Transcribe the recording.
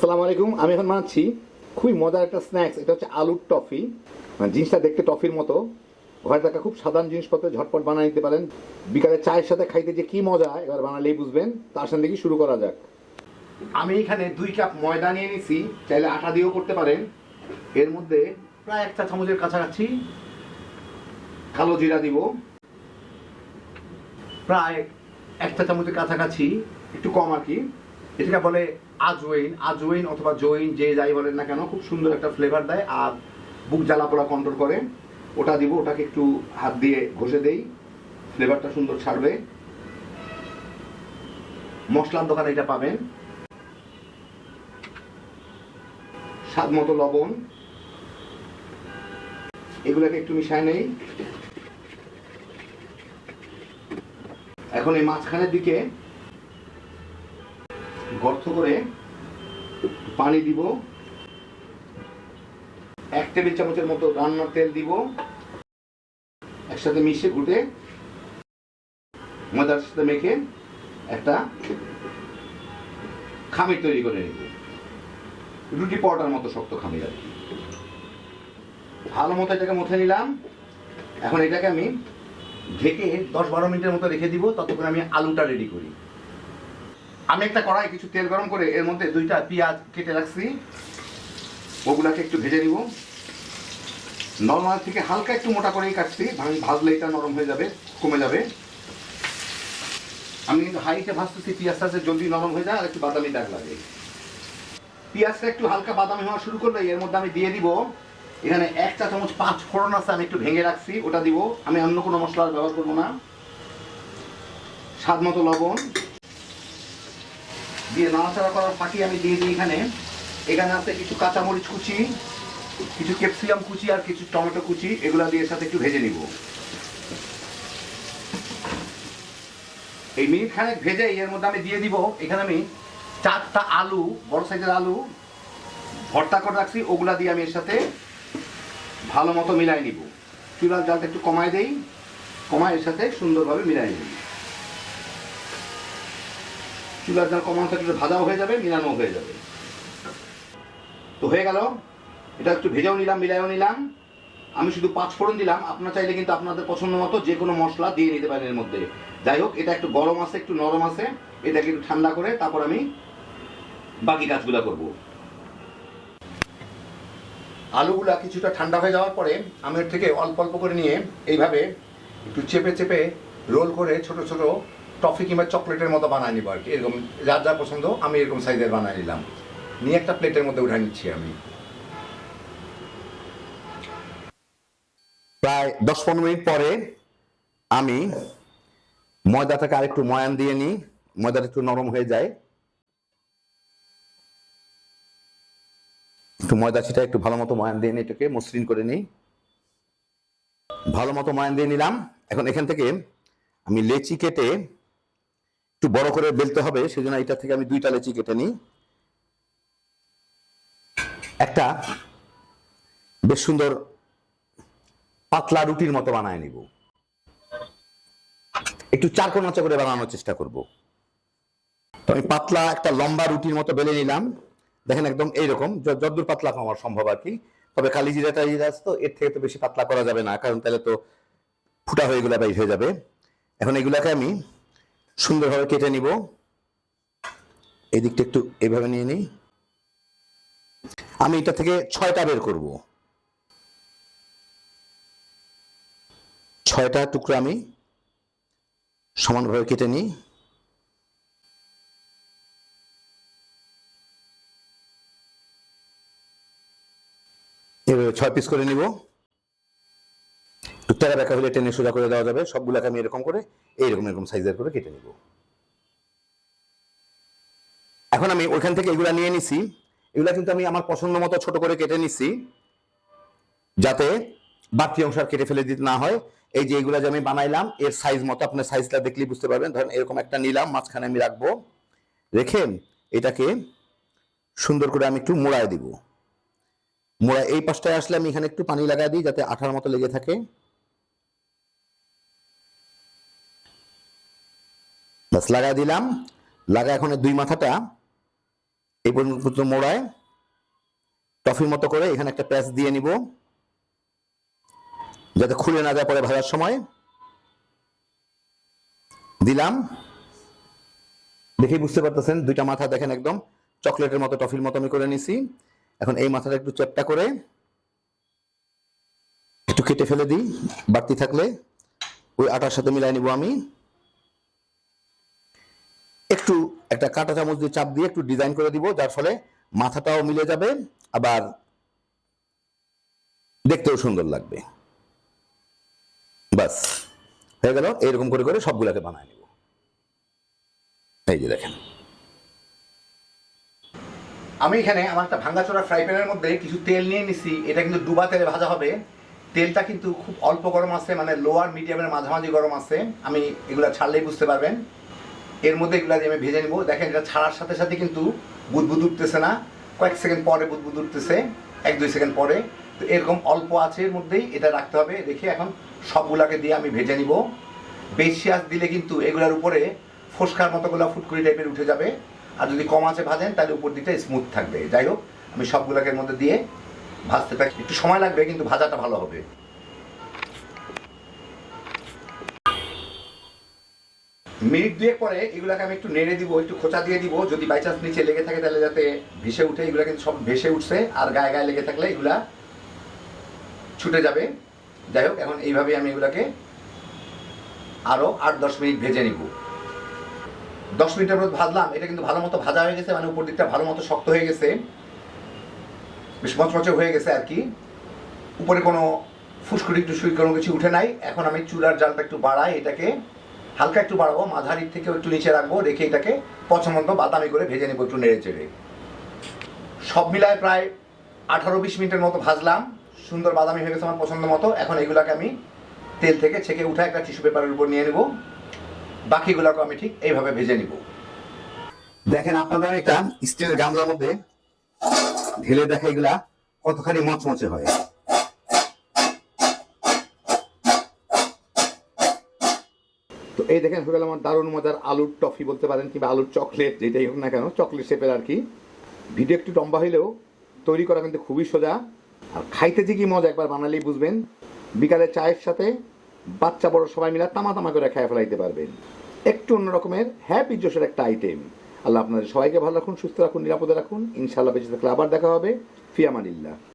আসসালামু আলাইকুম। আমি এখন বানাচ্ছি খুবই মজার একটা স্ন্যাক্স। এটা হচ্ছে আলুর টফি। মানে জিনিসটা দেখতে টফির মতো, ঘরে থাকা খুব সাধারণ জিনিসপত্র ঝটপট বানিয়ে নিতে পারেন। বিকালে চায়ের সাথে খাইতে যে কি মজা, এবার বানালেই বুঝবেন। তার সাথে কি শুরু করা যাক। আমি এখানে 2 কাপ ময়দা নিয়ে নিছি, চাইলে আটা দিয়েও করতে পারেন। এর মধ্যে প্রায় 1 চা চামচের কাছাকাছি কালো জিরা দিব, প্রায় 1 চা চামচের কাছাকাছি, একটু কম আর কি। এটাকে বলে আজওয়াইন, আজওয়াইন অথবা জৈন, যে যাই বলেন না কেন, খুব সুন্দর একটা ফ্লেভার দেয় আর বুক জ্বালা পোড়া কন্ট্রোল করে। ওটা দিব, ওটাকে একটু হাত দিয়ে ঘষে দেই, ফ্লেভারটা সুন্দর ছাড়বে। মশলার দোকানে এটা পাবেন। স্বাদ মতো লবণ, এগুলোকে একটু মিশায় নেই। এখন এই মাঝখানের দিকে গর্ত করে পানি দিব, 1 টেবিল চামচের মতো রান্নার তেল দিব, একসাথে মিশিয়ে ঘুটে ময়দার সাথে মেখে একটা খামির তৈরি করে নেব। রুটি পরোটার মতো শক্ত খামির আর কি। ভালো মতো এটাকে মুথে নিলাম। এখন এটাকে আমি ঢেকে 10-12 মিনিটের মতো রেখে দিব, ততক্ষণ আমি আলুটা রেডি করি। আমি একটা কড়াই কিছু তেল গরম করে এর মধ্যে 2টা পেঁয়াজ কেটে রাখছি, ওগুলাকে একটু ভেজে নিব। নরমাল থেকে হালকা একটু মোটা করেই কাটছি, ভাজলে এটা নরম হয়ে যাবে, কমে যাবে। আমি কিন্তু হাইটে ভাজতেছি, পেঁয়াজটা জলদি নরম হয়ে যায় আর একটু বাদামি দাগ লাগে। পেঁয়াজটা একটু হালকা বাদামি হওয়া শুরু করলে এর মধ্যে আমি দিয়ে দিব এখানে 1 চা চামচ 5 ফোড়ন আছে, আমি একটু ভেঙে রাখছি, ওটা দিব। আমি অন্য কোনো মশলা ব্যবহার করবো না। স্বাদ মতো লবণ দিয়ে নাড়াচাড়া করার ফাঁকি আমি দিয়ে দিই এখানে আছে কিছু কাঁচামরিচ কুচি, কিছু ক্যাপসিকাম কুচি আর কিছু টমেটো কুচি, এগুলা দিয়ে সাথে একটু ভেজে নিব। এই মিনিট খানেক ভেজে এর মধ্যে আমি দিয়ে দিব এখানে আমি 4টা আলু, বড় সাইজের আলু ভর্তা করে রাখছি, ওগুলা দিয়ে আমি এর সাথে ভালো মতো মিলাই নিব। চুলার জালটা একটু কমায় দেই, কমায় এর সাথে সুন্দরভাবে মিলাই নিব। চুলার জাল কমানো থাকলে ভাজাও হয়ে যাবে, মিলানো হয়ে যাবে। তো হয়ে গেল, এটা একটু ভেজাও নিলাম, মিলাইও নিলাম। আমি শুধু 5 ফোড়ন দিলাম, আপনারা চাইলে কিন্তু আপনাদের পছন্দ মতো যে কোনো মশলা দিয়ে নিতে পারেন এর মধ্যে। যাই হোক, এটা একটু গরম আছে, একটু নরম আছে, এটাকে একটু ঠান্ডা করে তারপর আমি বাকি কাজগুলো করব। আলুগুলা কিছুটা ঠান্ডা হয়ে যাওয়ার পরে আমি এর থেকে অল্প অল্প করে নিয়ে এইভাবে একটু চেপে চেপে রোল করে ছোট ছোট টফি কিংবা চকলেটের মতো বানায় নিব আর কি। এরকম যার যা পছন্দ আমি এরকম সাইজের বানায় নিলাম, নিয়ে একটা প্লেটের মধ্যে উঠে নিচ্ছি আমি। প্রায় 10-15 মিনিট পরে আমি ময়দাটাকে আরেকটু ময়ান দিয়ে নিই, ময়দাটা একটু নরম হয়ে যায়। একটু ময়দা ছিটা একটু ভালো মতো ময়ান দিয়ে নিই, এটাকে মসৃণ করে নিই। ভালো মতো ময়ান দিয়ে নিলাম। এখন এখান থেকে আমি লেচি কেটে, একটু বড় করে বেলতে হবে, সেজন্য এটা থেকে আমি 2টা লেচি কেটে নিই। একটা বেশ সুন্দর পাতলা রুটির মতো বানায় নিব। একটু চারকোনা করে বানানোর চেষ্টা করব। তো আমি পাতলা একটা লম্বা রুটির মতো বেলে নিলাম। দেখেন একদম এইরকম, যতদূর পাতলা খাওয়া সম্ভব আর কি। তবে কালি জিরাটা আছে তো, এর থেকে তো বেশি পাতলা করা যাবে না, কারণ তাহলে তো ফুটা হয়ে এগুলা বাইর হয়ে যাবে। এখন এগুলাকে আমি সুন্দরভাবে কেটে নিব। এই দিকটা একটু এইভাবে নিয়ে নিই। আমি এটা থেকে 6টা বের করব। 6টা টুকরো আমি সমানভাবে কেটে নিই। এভাবে 6 পিস করে নিব। তেরা বেঁকা হলে টেনে সোজা করে দেওয়া যাবে। সবগুলোকে আমি এরকম করে এরকম সাইজের করে কেটে নিব। এখন আমি ওইখান থেকে এগুলা নিয়ে নিছি, এগুলা কিন্তু আমি আমার পছন্দ মতো ছোট করে কেটে নিছি, যাতে বাড়তি অংশ আর কেটে ফেলে দিতে না হয়। এই যে এগুলা যে আমি বানাইলাম, এর সাইজ মতো, আপনার সাইজটা দেখলেই বুঝতে পারবেন। ধরেন এরকম একটা নিলাম, মাঝখানে আমি রাখবো, রেখে এটাকে সুন্দর করে আমি একটু মোড়ায় দিব। মোড়া এই পাশটায় আসলে আমি এখানে একটু পানি লাগাই দিই, যাতে আঠার মতো লেগে থাকে। বাস লাগাই দিলাম। লাগা এখন 2 মাথাটা এই পর্যন্ত মোড়ায় টফির মতো করে এখানে একটা প্যাচ দিয়ে নিব, যাতে খুলে না যায় পরে ভাজার সময়। দিলাম, দেখেই বুঝতে পারতেছেন দুইটা মাথা দেখেন একদম চকলেটের মতো টফির মতো আমি করে নিছি। এখন এই মাথাটা একটু চ্যাপ্টা করে একটু কেটে ফেলে দিই, বাড়তি থাকলে ওই আটার সাথে মিলাই নিব আমি। একটু একটা কাঁটা চামচ দিয়ে চাপ দিয়ে একটু ডিজাইন করে দিব, যার ফলে মাথাটাও মিলে যাবে, আবার দেখতেও সুন্দর লাগবে। বাস হয়ে গেল। এরকম করে করে সবগুলাকে বানায় নিব। এই যে দেখেন, আমি এখানে আমার একটা ভাঙ্গাচোরা ফ্রাই প্যানের মধ্যে কিছু তেল নিয়ে নিছি। এটা কিন্তু ডুবা তেলে ভাজা হবে। তেলটা কিন্তু খুব অল্প গরম আছে, মানে লোয়ার মিডিয়ামের মাঝামাঝি গরম আছে। আমি এগুলা ছাড়লেই বুঝতে পারবেন। এর মধ্যে এগুলা দিয়ে আমি ভেজে নিব। দেখেন এটা ছাড়ার সাথে সাথে কিন্তু বুদবুদ উঠতেছে না, কয়েক সেকেন্ড পরে বুদবুদ উঠতেছে, 1-2 সেকেন্ড পরে। তো এরকম অল্প আঁচের মধ্যেই এটা রাখতে হবে। দেখে এখন সবগুলাকে দিয়ে আমি ভেজে নিব। বেশি আঁচ দিলে কিন্তু এগুলার উপরে ফোসকার মতো গুলা ফুটকুড়ি টাইপের উঠে যাবে, আর যদি কম আঁচে ভাজেন তাহলে উপর দিকটা স্মুথ থাকবে। যাই হোক, আমি সবগুলোকে এর মধ্যে দিয়ে ভাজতে থাকি। একটু সময় লাগবে কিন্তু ভাজাটা ভালো হবে। মিনিট 2 পরে এগুলাকে আমি একটু নেড়ে দিব, একটু খোঁচা দিয়ে দিব। যদি বাই চান্স নিচে লেগে থাকে তাহলে যাতে ভেসে উঠে। এগুলা কিন্তু সব ভেসে উঠছে, আর গায়ে গায়ে লেগে থাকলে এগুলা ছুটে যাবে। যাই হোক, এখন এইভাবে আমি এগুলাকে আরো 8-10 মিনিট ভেজে নিব। 10 মিনিটের মধ্যে ভাজলাম। এটা কিন্তু ভালো মতো ভাজা হয়ে গেছে, মানে উপর দিকটা ভালো মতো শক্ত হয়ে গেছে, বেশ মচমচে হয়ে গেছে আর কি। উপরে কোনো ফুসকুড়ি টুসকুড়ি কোনো কিছু উঠে নাই। এখন আমি চুলার জালটা একটু বাড়াই, এটাকে হালকা একটু বাড়াবো, মাঝারির থেকেও একটু নিচে রাখবো, রেখে এটাকে পছন্দ বাদামি করে ভেজে নেবো একটু নেড়ে চেড়ে। সব মিলায় প্রায় 18-20 মিনিটের মতো ভাজলাম। সুন্দর বাদামি হয়ে গেছে আমার পছন্দ মতো। এখন এগুলাকে আমি তেল থেকে ছেঁকে উঠে একটা টিস্যু পেপারের উপর নিয়ে নেব। বাকিগুলোকে আমি ঠিক এইভাবে ভেজে নিব। দেখেন আপনারা একটা স্টিলের গামলার মধ্যে ঢেলে দেখা এগুলা কতখানি মচমচে হয়। তো এই দেখেন হয়ে গেল আমার দারুণ মজার আলুর টফি বলতে পারেন, কিংবা আলুর চকলেট, যেটাই হোক না কেন, চকলেট শেপের আর কি। ভিডিও একটু লম্বা হইলেও তৈরি করা কিন্তু খুবই সোজা, আর খাইতে যে কি মজা একবার বানালেই বুঝবেন। বিকালে চায়ের সাথে বাচ্চা বড় সবাই মিলে তামা তামা করে খেয়ে ফেলাইতে পারবেন। একটু অন্য রকমের হ্যাপি জোশের একটা আইটেম। আল্লাহ আপনাদের সবাইকে ভালো রাখুন, সুস্থ রাখুন, নিরাপদে রাখুন। ইনশাআল্লাহ বেঁচে থাকলে আবার দেখা হবে। ফি আমানিল্লাহ।